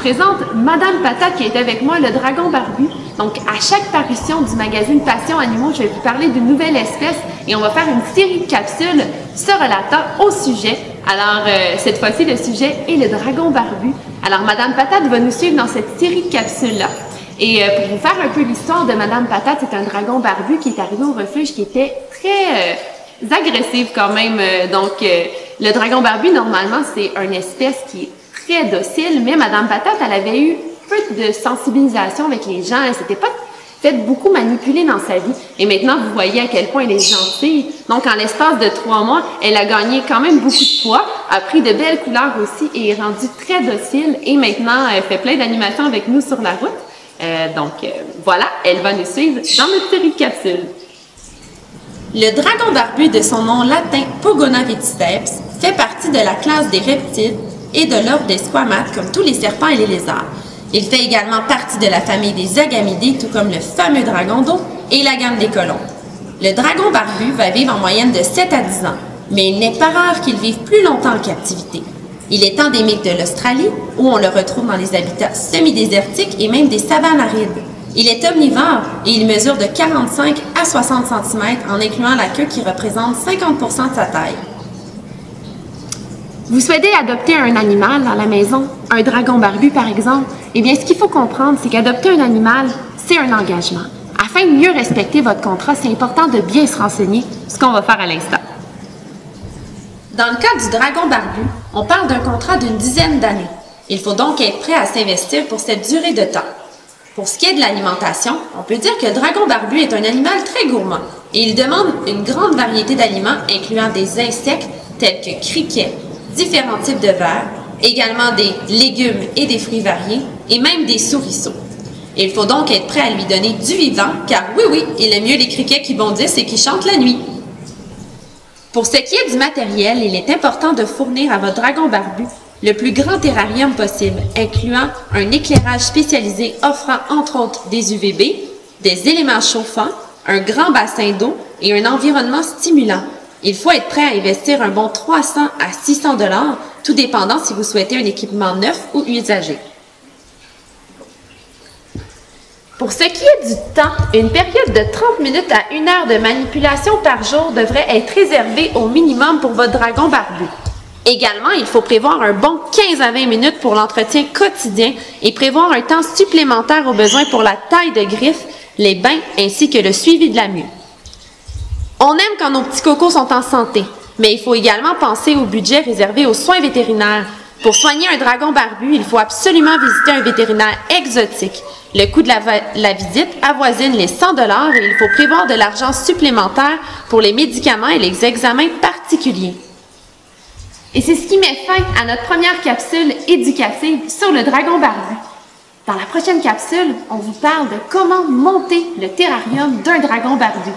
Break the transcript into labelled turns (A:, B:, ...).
A: présente Madame Patate qui est avec moi, le dragon barbu. Donc, à chaque parution du magazine Passion Animaux, je vais vous parler d'une nouvelle espèce et on va faire une série de capsules se relatant au sujet. Alors, cette fois-ci, le sujet est le dragon barbu. Alors, Madame Patate va nous suivre dans cette série de capsules-là. Et pour vous faire un peu l'histoire de Madame Patate, c'est un dragon barbu qui est arrivé au refuge qui était très agressif quand même. Le dragon barbu, normalement, c'est une espèce qui est très docile, mais Madame Patate, elle avait eu peu de sensibilisation avec les gens. Elle s'était pas fait beaucoup manipuler dans sa vie. Et maintenant, vous voyez à quel point elle est gentille. Donc, en l'espace de 3 mois, elle a gagné quand même beaucoup de poids, a pris de belles couleurs aussi et est rendue très docile. Et maintenant, elle fait plein d'animations avec nous sur la route. Voilà, elle va nous suivre dans notre série de capsules.
B: Le dragon barbu, de son nom latin Pogona veticeps, fait partie de la classe des reptiles et de l'ordre des squamates comme tous les serpents et les lézards. Il fait également partie de la famille des agamidés, tout comme le fameux dragon d'eau et la gamme des colons. Le dragon barbu va vivre en moyenne de 7 à 10 ans, mais il n'est pas rare qu'il vive plus longtemps en captivité. Il est endémique de l'Australie, où on le retrouve dans les habitats semi-désertiques et même des savanes arides. Il est omnivore et il mesure de 45 à 60 cm en incluant la queue qui représente 50 % de sa taille.
A: Vous souhaitez adopter un animal dans la maison, un dragon barbu par exemple? Eh bien, ce qu'il faut comprendre, c'est qu'adopter un animal, c'est un engagement. Afin de mieux respecter votre contrat, c'est important de bien se renseigner, ce qu'on va faire à l'instant.
B: Dans le cas du dragon barbu, on parle d'un contrat d'une dizaine d'années. Il faut donc être prêt à s'investir pour cette durée de temps. Pour ce qui est de l'alimentation, on peut dire que le dragon barbu est un animal très gourmand et il demande une grande variété d'aliments incluant des insectes tels que criquets, différents types de vers, également des légumes et des fruits variés et même des souriceaux. Il faut donc être prêt à lui donner du vivant car oui, il aime mieux les criquets qui bondissent et qui chantent la nuit. Pour ce qui est du matériel, il est important de fournir à votre dragon barbu le plus grand terrarium possible, incluant un éclairage spécialisé offrant entre autres des UVB, des éléments chauffants, un grand bassin d'eau et un environnement stimulant. Il faut être prêt à investir un bon 300 à 600 $, tout dépendant si vous souhaitez un équipement neuf ou usagé.
A: Pour ce qui est du temps, une période de 30 minutes à 1 heure de manipulation par jour devrait être réservée au minimum pour votre dragon barbu. Également, il faut prévoir un bon 15 à 20 minutes pour l'entretien quotidien et prévoir un temps supplémentaire au besoin pour la taille de griffes, les bains ainsi que le suivi de la mue. On aime quand nos petits cocos sont en santé, mais il faut également penser au budget réservé aux soins vétérinaires. Pour soigner un dragon barbu, il faut absolument visiter un vétérinaire exotique. Le coût de la visite avoisine les 100 $ et il faut prévoir de l'argent supplémentaire pour les médicaments et les examens particuliers. Et c'est ce qui met fin à notre première capsule éducative sur le dragon barbu. Dans la prochaine capsule, on vous parle de comment monter le terrarium d'un dragon barbu.